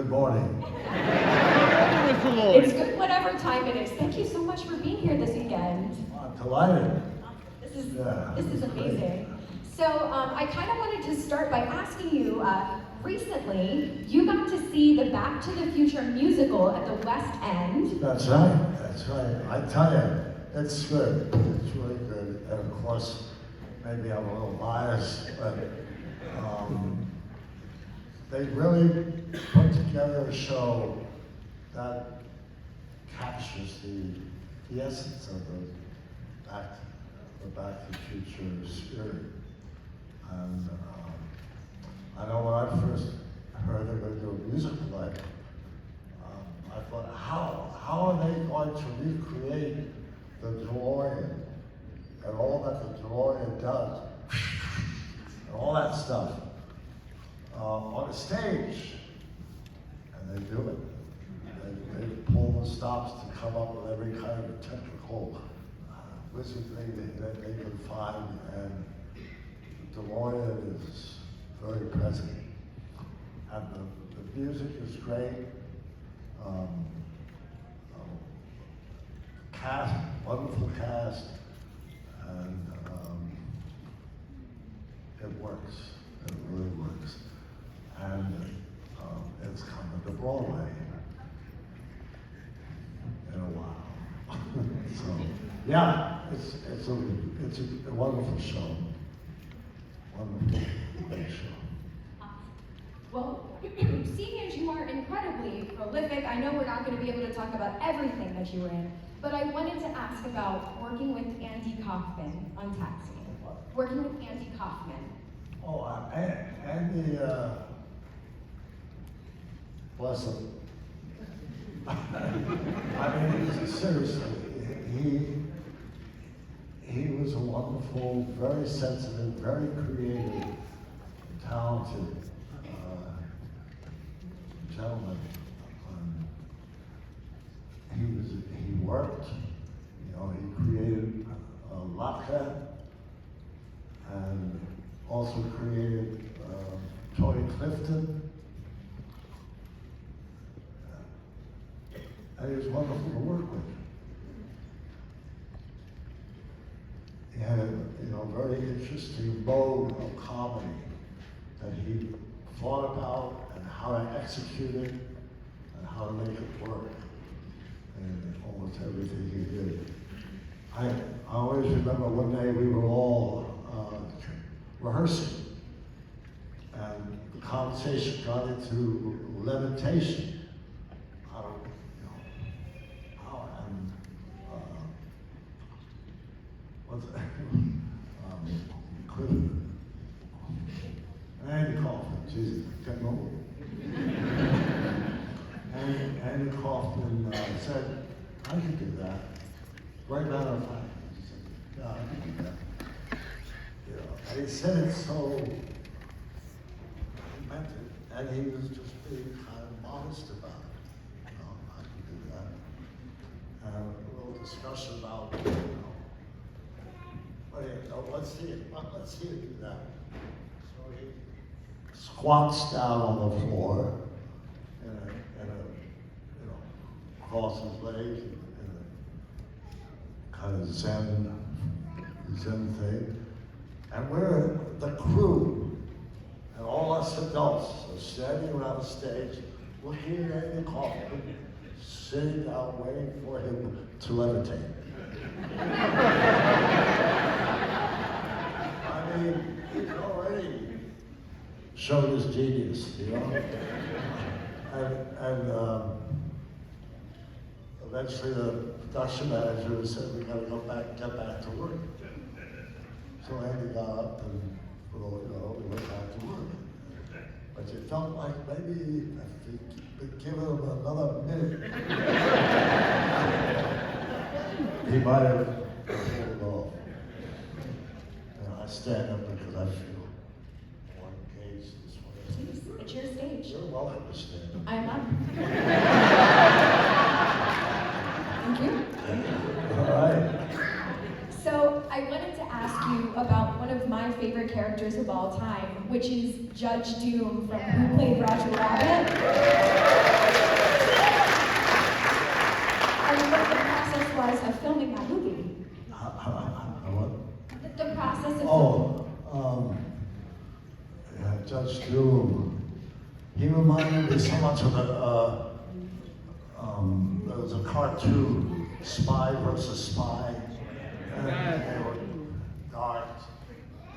Good morning. Mr. Lloyd. It's good whatever time it is. Thank you so much for being here this weekend. I'm delighted. This is Yeah, this is it's great. amazing. So I kind of wanted to start by asking you, recently you got to see the Back to the Future musical at the West End. That's right, that's right. I tell you, it's good. It's really good. And of course, maybe I'm a little biased, but they really put together a show that captures the essence of the Back to the Future spirit. And I know when I first heard they were going to do a musical like, I thought, how are they going to recreate the DeLorean and all that the DeLorean does and all that stuff on a stage? And they do it. They pull the stops to come up with every kind of technical wizardry that they can find, and DeLorean is very present. And the music is great. Cast, wonderful cast, and it works. It really works. And it's coming to Broadway in a while. So yeah, it's a wonderful show. Wonderful, great show. Well, seeing as you are incredibly prolific, I know we're not going to be able to talk about everything that you were in, but I wanted to ask about working with Andy Kaufman on Taxi. Working with Andy Kaufman. Oh, Andy, bless him. I mean, seriously, he was a wonderful, very sensitive, very creative, talented gentleman. He worked, he created Latka, and also created Tony Clifton. And he was wonderful to work with. He had a very interesting mode of comedy that he thought about and how to execute it and how to make it work in almost everything he did. I always remember one day we were all rehearsing, and the conversation got into levitation. I don't know how, and what's that? Andy Kaufman, Jesus, getting old. Andy Kaufman said, I can do that. Right matter of fact, he said, yeah, I can do that. And he said it so, he meant it, and he was just being kind of modest about it. I can do that. And a little discussion about, let's see it do that. So he squats down on the floor and crosses his legs in a kind of Zen thing. And we're the crew, and all us adults are standing around the stage, looking at Andy Kaufman, sitting down waiting for him to levitate. I mean, he's already showed his genius, And eventually the production manager said, we gotta get back to work. So Andy got up and, we went back to work. But it felt like maybe if we could give him another minute, he might have pulled it off. I stand up because I feel more engaged this way. Please, it's your stage. You're welcome to stand up. I'm up. Thank you. All right. So I wanted to ask you about one of my favorite characters of all time, which is Judge Doom from Who Played Roger Rabbit. And what the process was of filming that movie. What? The process of Yeah, Judge Doom. He reminded me so much of there was a cartoon, Spy versus Spy. And they were dark,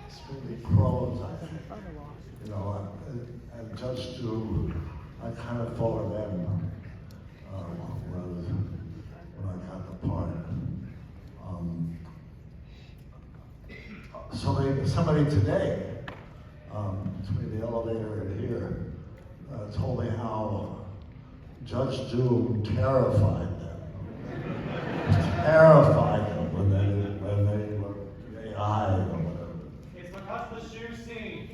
spooky crows, I think. You know, and Judge Doom, I kind of thought of them when I got the part. Somebody today, between the elevator and here, told me how Judge Doom terrified them. Terrified them when they were AI or whatever. It's because of the shoe scene.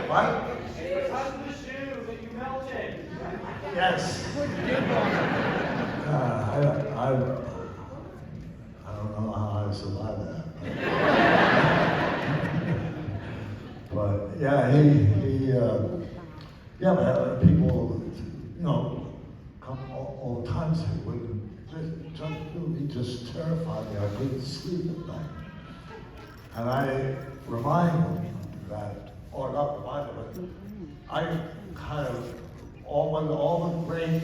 What? It's because of the shoe that you melted. Yes. I don't know how I survived that. But yeah, but people, you know, come all the time say, well, Judge Doom, he just terrified me. I couldn't sleep at night. And I remind them that, or not remind them, but I kind of, when all the great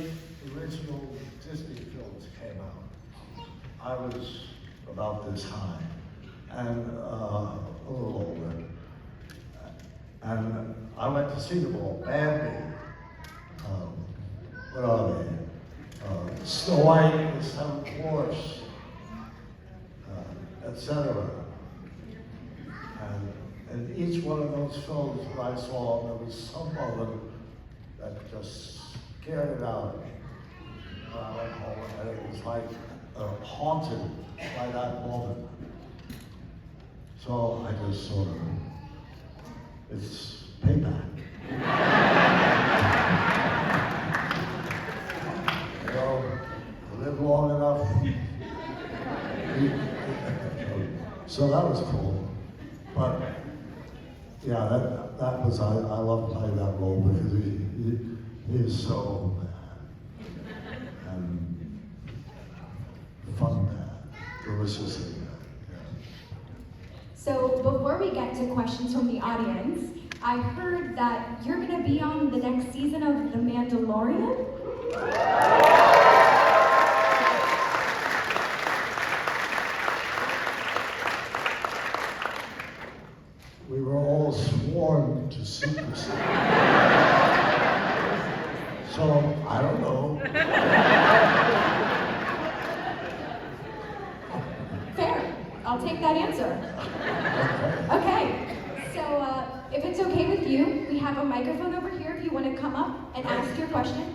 original Disney films came out, I was about this high and a little older. And I went to see them all. Bambi, what are they? Snow White and the Seven Dwarfs, etc. And each one of those films that I saw, there was some moment that just scared it out of me. When I went home, and it was like haunted by that moment. So I just sort of, it's payback. You know, live long enough. So that was cool. But yeah, that was, I love playing that role because he is so bad. And fun bad, deliciously bad. So before we get to questions from the audience, I heard that you're going to be on the next season of The Mandalorian? We were all sworn to secrecy. So, I don't know. Fair. I'll take that answer. Okay. So, if it's okay with you, we have a microphone over here if you want to come up and ask your question.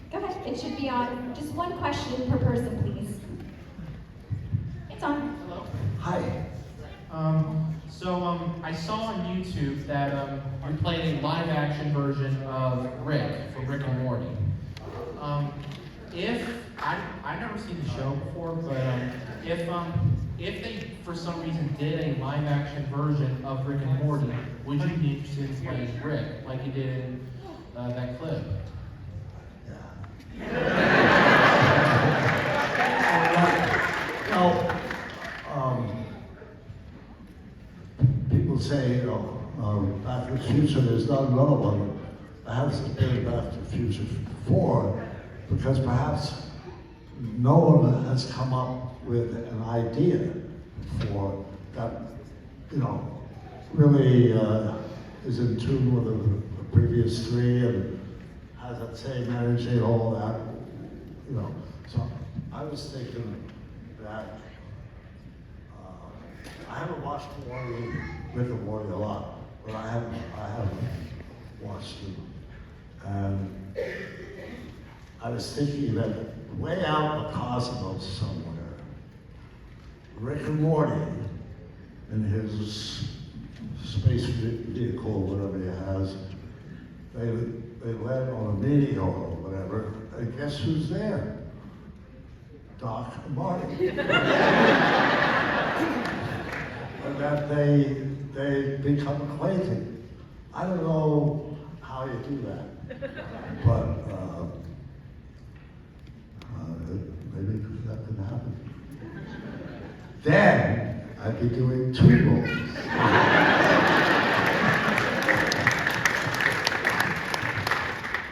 Go ahead. It should be on. Just one question per person, please. It's on. Hello. Hi. I saw on YouTube that you're playing a live-action version of Rick from Rick and Morty. I've never seen the show before, but if they for some reason did a live-action version of Rick and Morty, would you be interested in playing Rick like you did in that clip? People say, Back to the Future, there's not another one that hasn't been Back to the Future 4, because perhaps no one has come up with an idea for that, really is in tune with the previous three and has that same energy and all that, So I was thinking that I haven't watched Rick and Morty a lot, but I have watched it. And I was thinking that way out in the cosmos somewhere, Rick and Morty in his space vehicle, whatever he has, they land on a meteor or whatever, and guess who's there? Doc and Marty. and that they become acquainted. I don't know how you do that, but maybe that could happen. Then I'd be doing 2 roles.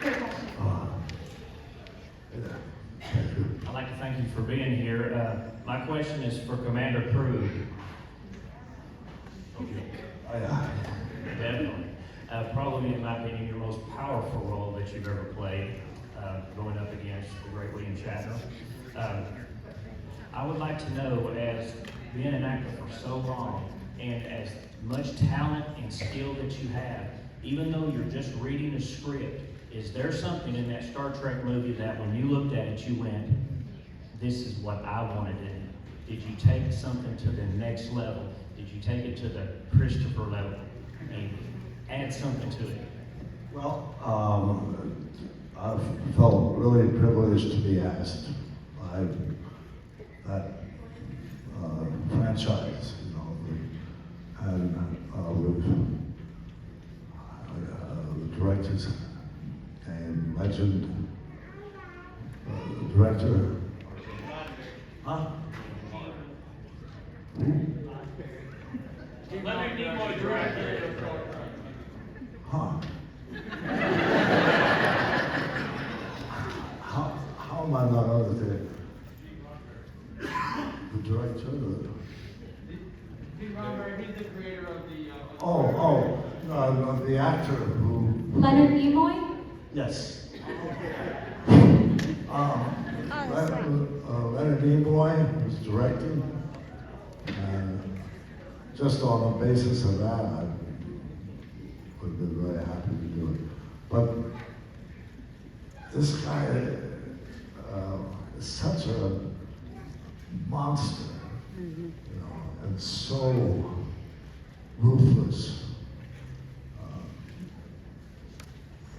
Great question. Thank you. I'd like to thank you for being here. My question is for Commander Krug. Yeah. Definitely. Probably, in my opinion, your most powerful role that you've ever played, going up against the great William Shatner. I would like to know, as being an actor for so long, and as much talent and skill that you have, even though you're just reading a script, is there something in that Star Trek movie that when you looked at it, you went, this is what I wanted in it? Did you take something to the next level? Did you take it to the Christopher level and add something to it? Well, I felt really privileged to be asked by that franchise, you know, and with the directors and legend, the director. Huh? Leonard Nimoy directed. Huh? How am I not over there? The director? He's the creator of the. The actor who. Leonard Nimoy? Yes. Leonard Nimoy was directing, and just on the basis of that, I would have been very happy to do it. But this guy is such a monster, you know, and so ruthless.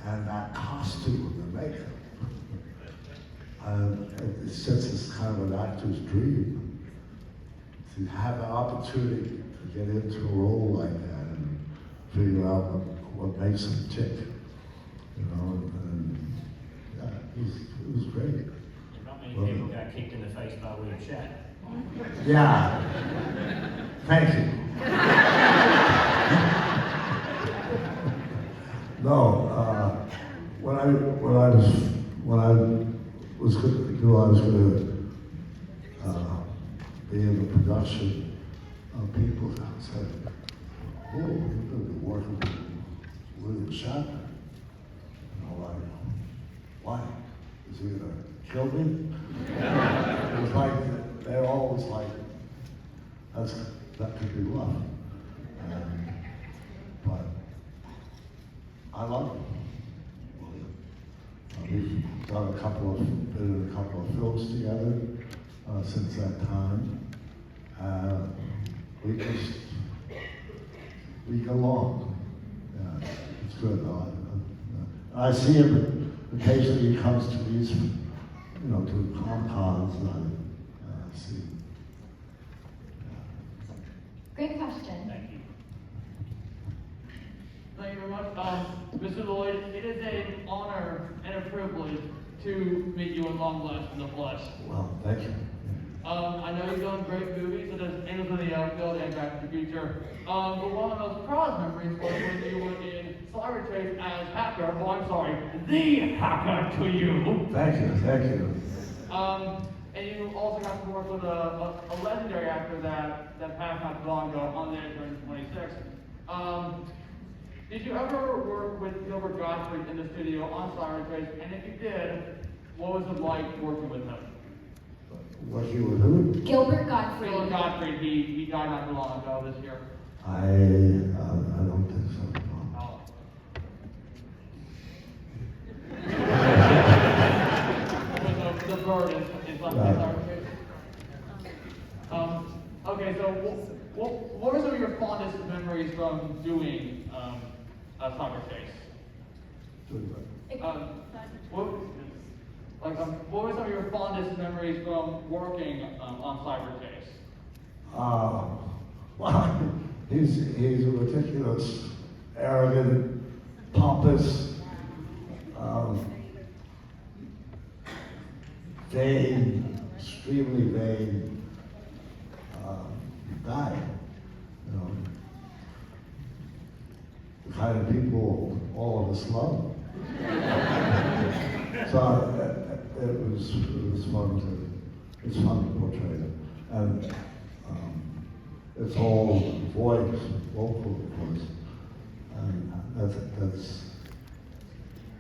And that costume, the makeup. It's just this kind of an actor's dream to have the opportunity to get into a role like that and figure out what makes him tick, you know. And yeah, it was great. Not many people got kicked in the face by William Shatner. Yeah. Thank you. No, when I was going to do, I was going to be in the production of people that said, "Oh, you're going to be working with William Shatner." And I'm like, "Why? Is he going to kill me?" It was like they're always like, that could be rough. But I love him. We've done been in a couple of films together since that time. We get along. Yeah, it's good. I see him occasionally. He comes to these, you know, to Comic-Cons, and I see. Great question. Thank you. Thank you very much. Mr. Lloyd, it is an honor and a privilege to meet you at long last in the flesh. Well, thank you. I know you've done great movies such as Angels in the Outfield and Back to the Future. But one of the most proud memories was when you were in Cyber Chase as Hacker. Oh, I'm sorry, the Hacker to you. Thank you. And you also got to work with a legendary actor that passed not too long ago on the edge during 26. Did you ever work with Gilbert Gottfried in the studio on Cyber Chase? And if you did, what was it like working with him? Working with who? Gilbert Gottfried. Gilbert Gottfried, he died not too long ago this year. I don't think so. Oh. The bird is left on Cyber Chase. Okay, so what were some of your fondest memories from doing Cyber Chase? What were some of your fondest memories from working on Cyber Chase? Well, he's a ridiculous, arrogant, pompous, vain, extremely vain guy. You know, the kind of people all of us love. So it was fun to portray it, and it's all voice, vocal voice, and that's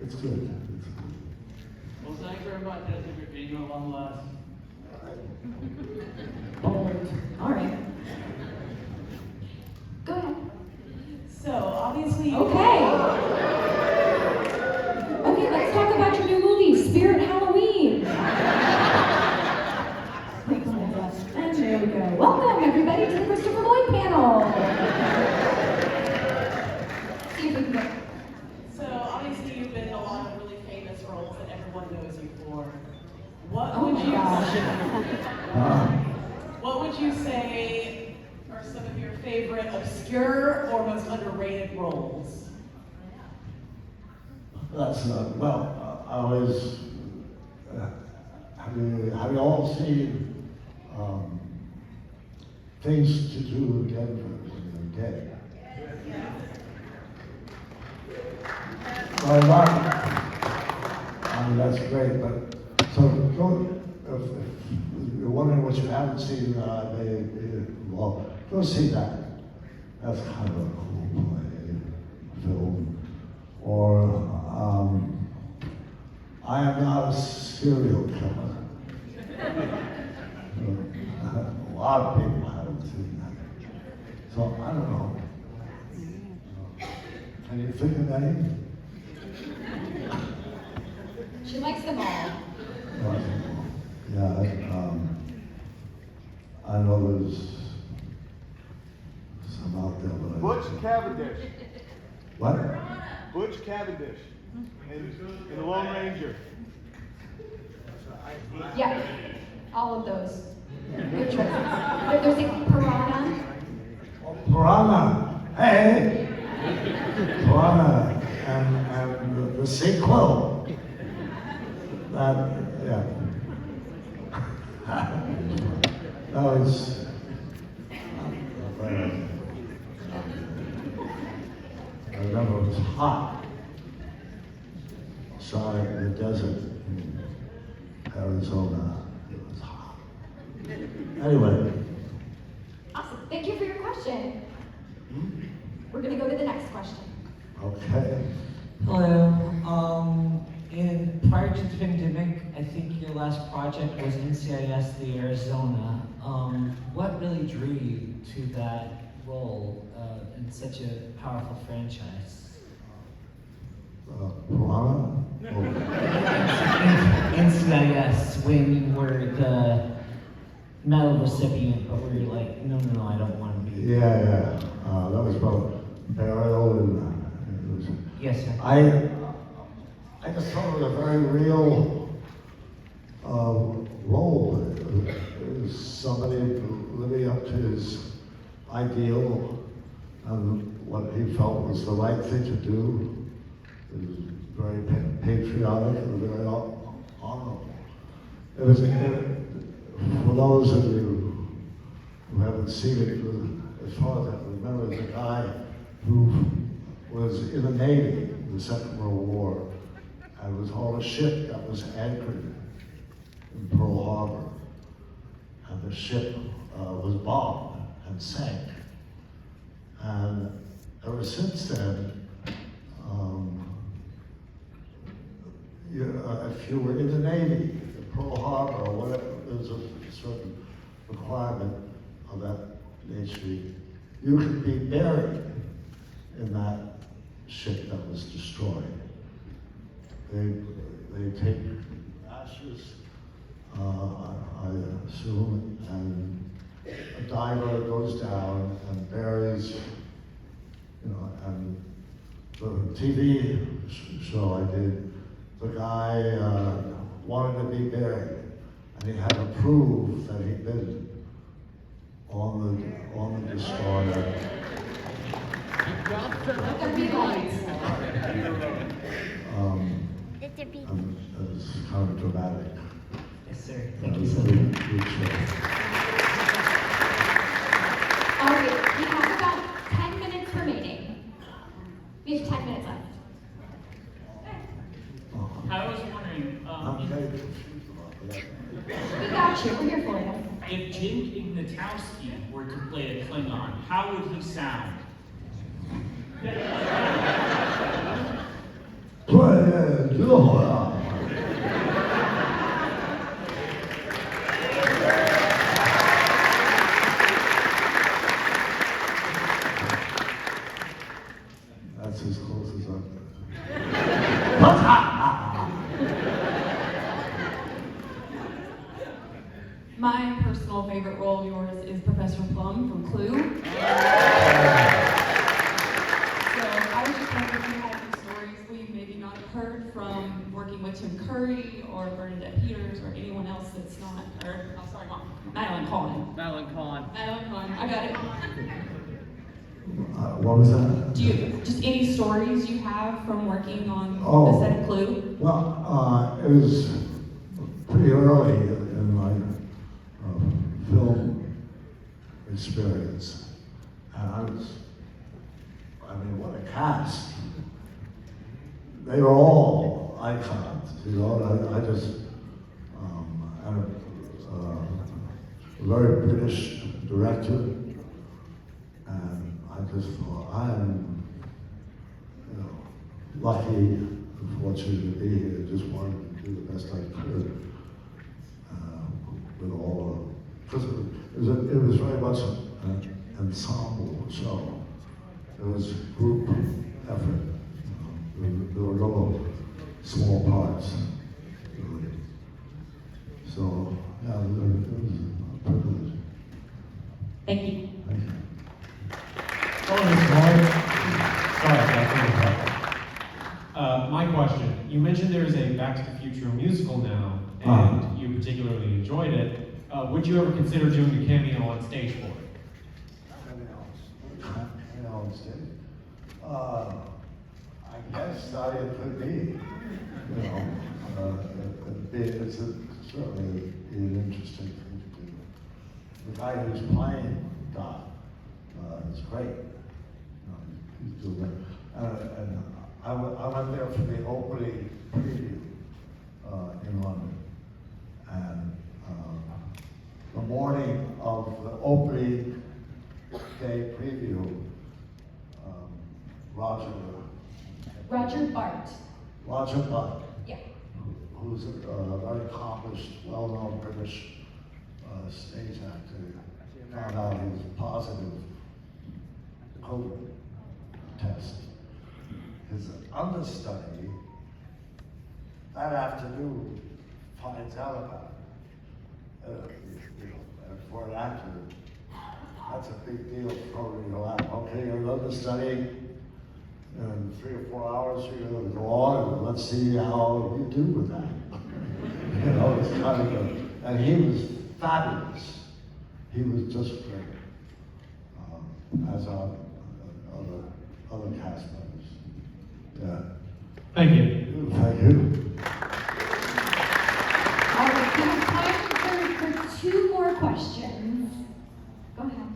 it's good. It's good. Well, thank you very much. That's a good video, one last. All right. Go ahead. So obviously. Okay. Okay, let's talk about your new movie, Spirit Halloween. And there we go. Welcome, everybody, to the Christopher Lloyd panel. See if we can get. So obviously you've been in a lot of really famous roles that everyone knows you for. What Oh would my you gosh. What would you say are some of your favorite obscure or most underrated roles? That's I always have you all seen Things to Do in Denver when you're dead? Well, I mean, that's great, but so if you're wondering what you haven't seen, well, go see that. That's kind of a cool play, film. Or I Am Not a Serial Killer. A lot of people haven't seen that. So I don't know. Can you think of any? She likes them all. Yeah, I know there's some out there, but Butch Cavendish. What? Butch Cavendish in The Lone Ranger. Yeah, all of those. Good choices. There's a Piranha. Piranha. Hey! Piranha and the sequel. Yeah. No, it's. I remember it was hot. Saw it in the desert in Arizona. It was hot. Anyway. Awesome. Thank you for your question. We're going to go to the next question. Okay. Hello. Prior to the pandemic, I think your last project was NCIS the Arizona. What really drew you to that role in such a powerful franchise? Piranha? NCIS, when you were the medal recipient, but we were like, no, I don't want to be. Yeah. That was about burial and it was. Yes, sir. I just thought it was a very real role. It was somebody living up to his ideal and what he felt was the right thing to do. It was very patriotic and very honorable. It was, for those of you who haven't seen it, as far as I remember, there's a guy who was in the Navy in the Second World War. And it was on a ship that was anchored in Pearl Harbor. And the ship was bombed and sank. And ever since then, if you were in the Navy, in Pearl Harbor or whatever, there was a certain requirement of that nature. You could be buried in that ship that was destroyed. They take ashes, I assume, and a diver goes down and buries, and the TV show I did, the guy wanted to be buried, and he had to prove that he'd been on on the destroyer. Let there be light. It was kind of dramatic. Yes, sir. It Thank you was so a much. good show. All right, we have about 10 minutes remaining. We have 10 minutes left. I was wondering, I'm very confused about that. We got you. We're here for you. if Jim Ignatowski were to play a Klingon, how would he sound? That's as close as I'm. My personal favorite role of yours is Professor Plum from Clue. So I was just wondering if you had any stories we maybe not have heard from working with Tim Curry or Bernadette Peters or anyone else that's not, or, oh, sorry, Mom, Madeline Kahn. Madeline Kahn. Madeline Kahn, I got it. What was that? Do you, just any stories you have from working on Oh. the set of Clue? Well, it was pretty early in my film experience. And I mean, what a cast. They were all icons, you know. I just, and a very British director. And I just thought, I'm, you know, lucky and fortunate to be here. Just wanted to do the best I could with all because it was very much an ensemble show. It was group effort. There were no small parts, really. So, yeah, it was a privilege. Thank you. Thank you. Hello, Mr. Lloyd. Sorry, I got my question. You mentioned there's a Back to the Future musical now, and you particularly enjoyed it. Would you ever consider doing a cameo on stage for it? Hang on stage. I guess it could be. You know, it's certainly an interesting thing to do. The guy who's playing Doc is great. You know, he's doing that. And I went there for the opening preview in London, and the morning of the opening day preview, Roger Bart. Roger Buck, Yeah. who's a very accomplished, well-known British stage actor, found out he was positive COVID test. His understudy that afternoon finds out about it. You know, and for an actor, that's a big deal for your lap. Okay, you're an understudy. In 3 or 4 hours, you're going to go on, and let's see how you do with that. You know, it's kind of a, and he was fabulous. He was just great, as are other cast members. Yeah. Thank you. Thank you. All right, we have time for 2 more questions. Go ahead.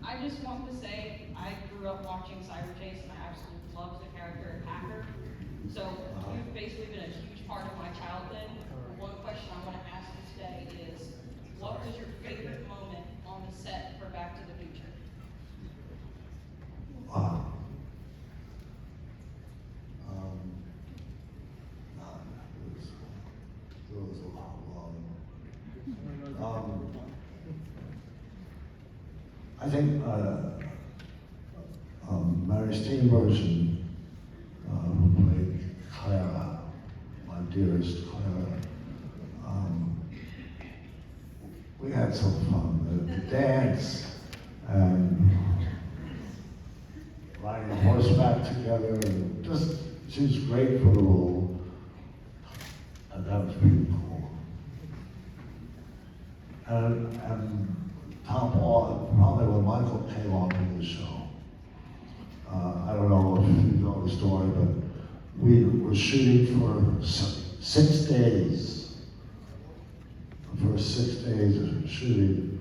I just want to say I grew up watching Cyber Chase and I absolutely love the character of Hacker. So you've basically been a huge part of my childhood. One question I want to ask you today is, what was your favorite moment on the set for Back to the Future? Wow. It was a long. I think Mary Steenburgen, who played Clara, my dearest Clara, we had some fun. The dance and riding horseback together, and just she was great for the role, and that was pretty cool. And top on, probably when Michael came on to the show. I don't know if you know the story, but we were shooting for 6 days. The first 6 days of shooting.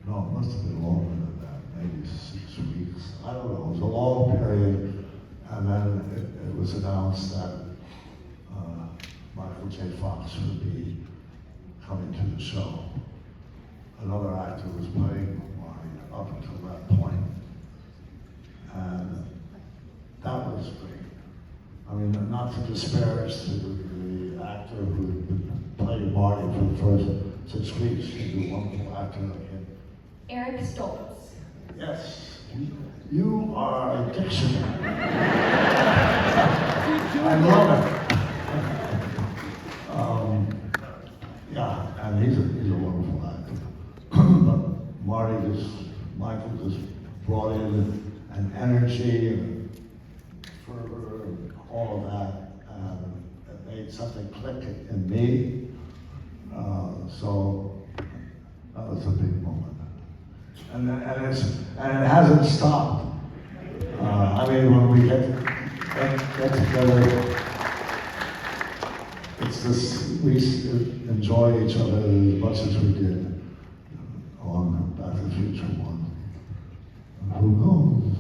No, it must have been longer than that, maybe 6 weeks. I don't know, it was a long period. And then it was announced that Michael J. Fox would be coming to the show. Another actor was playing Marty up until that point. And that was great. I mean, not to disparage the actor who had been playing Marty for the first 6 weeks. He was a wonderful actor again. Eric Stoltz. Yes, you are a dictionary. I love it. Yeah, and he's a wonderful actor. But Michael just brought in an energy and fervor and all of that, and it made something click in me. So that was a big moment. And it hasn't stopped. I mean, when we get together, it's just, we enjoy each other as much as we did on Back to the Future 1. Who knows?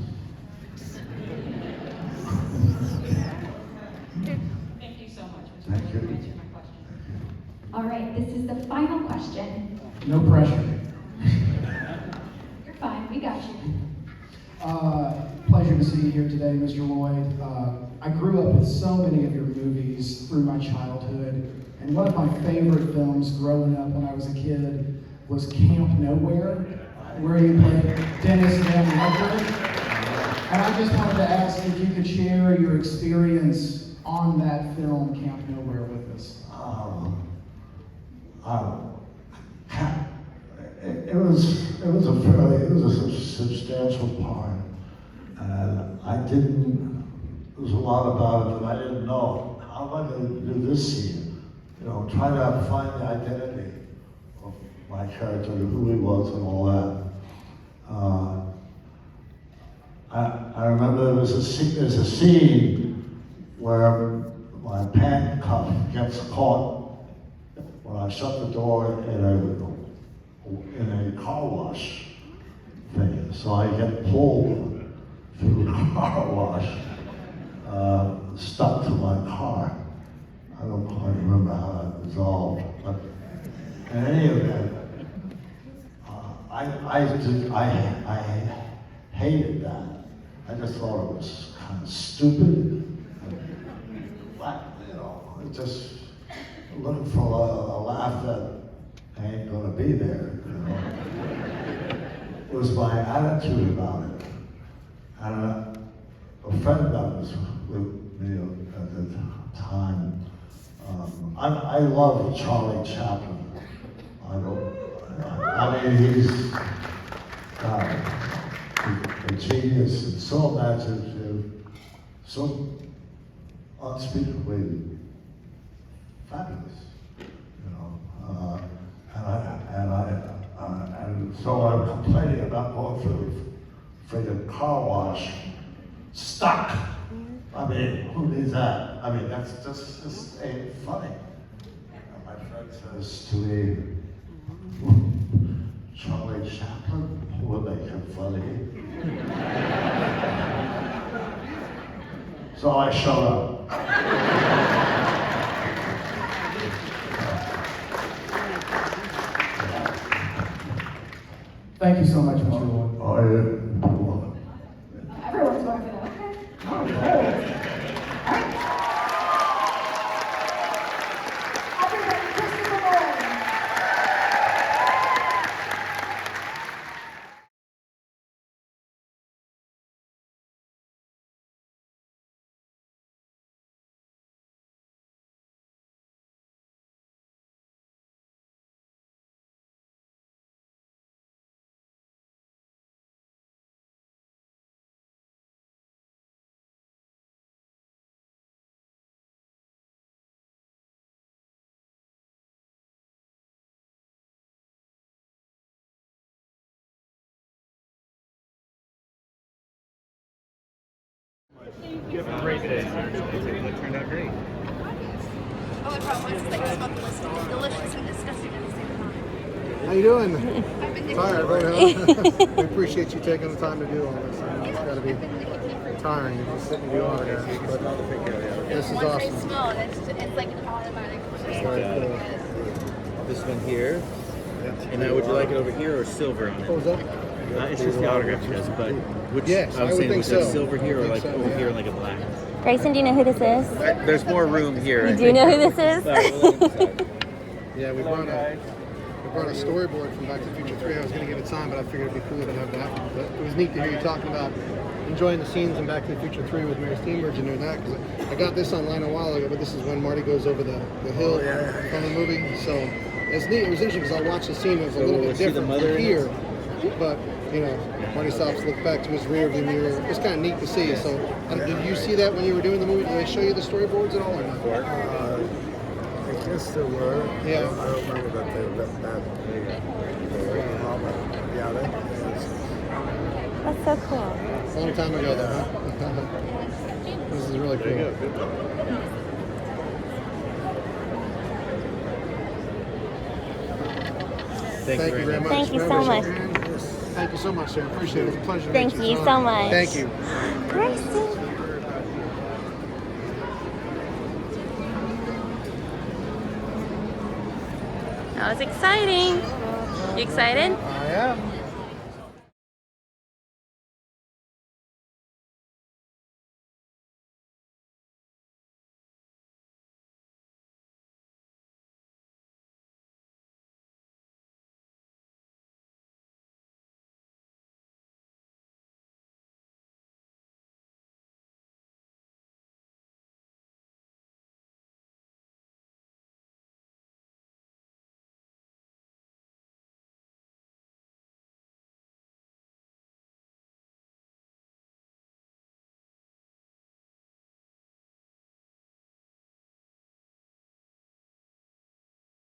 Thank you so much, Mr. Thank Lloyd, you. for answering my question. All right, this is the final question. No pressure. You're fine, we got you. Pleasure to see you here today, Mr. Lloyd. I grew up with so many of your movies through my childhood, and one of my favorite films growing up when I was a kid was Camp Nowhere, where you played Dennis Van Lecker. And I just wanted to ask if you could share your experience on that film, Camp Nowhere, with us. It was a substantial part, and there was a lot about it that I didn't know. How am I going to do this scene? You know, trying to find the identity of my character, who he was and all that. I remember there's a scene where my pant cuff gets caught when I shut the door in a car wash thing. So I get pulled through the car wash, stuck to my car. I don't quite remember how that resolved, but in any event, I hated that. I just thought it was kind of stupid. You know, it just looking for a laugh that ain't gonna be there. You know? It was my attitude about it. And a friend that was with me at the time, I love Charlie Chaplin. I mean, he's a genius and so imaginative, so unspeakably fabulous, you know. And so I'm complaining about going through the friggin' car wash, stuck. I mean, who needs that? I mean, that's just ain't funny. And my friend says to me, Charlie Chaplin will make him funny. So I showed up. Thank you so much, Mr. Lloyd. Oh, yeah. Everyone's going for that, okay. Great day. It turned out great. Oh, and problem is like it's not delicious and disgusting at the same time. How you doing? I've been Tired, right? We appreciate you taking the time to do all this. I know it's got to be tiring to just sit and do all this, but this is Once I awesome. smell it, it's like an automatic. Very cool. This one here. And now, would you like it over here or silver on it? What was that? It's just the autograph, yes, but which Yes, I I'm would saying think was like so. silver here I or think like so, over yeah. here like a black. Grayson, do you know who this is? There's more room here. You I do think. know who this is? Sorry, we'll let him decide. Yeah, we brought a storyboard from Back to the Future 3. I was going to give it time, but I figured it'd be cool to have that. But it was neat to hear you talking about enjoying the scenes in Back to the Future 3 with Mary Steenburgen and doing that. Because I got this online a while ago, but this is when Marty goes over the hill from the movie. So it's neat. It was interesting because I watched the scene. It was a little bit different from here. But, you know, Marty stops, looks back to his rear view mirror. It was kind of neat to see. So did you see that when you were doing the movie? Did they show you the storyboards at all or not? I guess there were. Yeah. I don't remember that they left that. Yeah, they. That's so cool. A long time ago, though, huh? This is really cool. Thank you very much. Thank you so much. Thank you so much, sir. Appreciate it. It's a pleasure to Thank meet you so much. Thank you. Grayson. That was exciting. You excited? I am.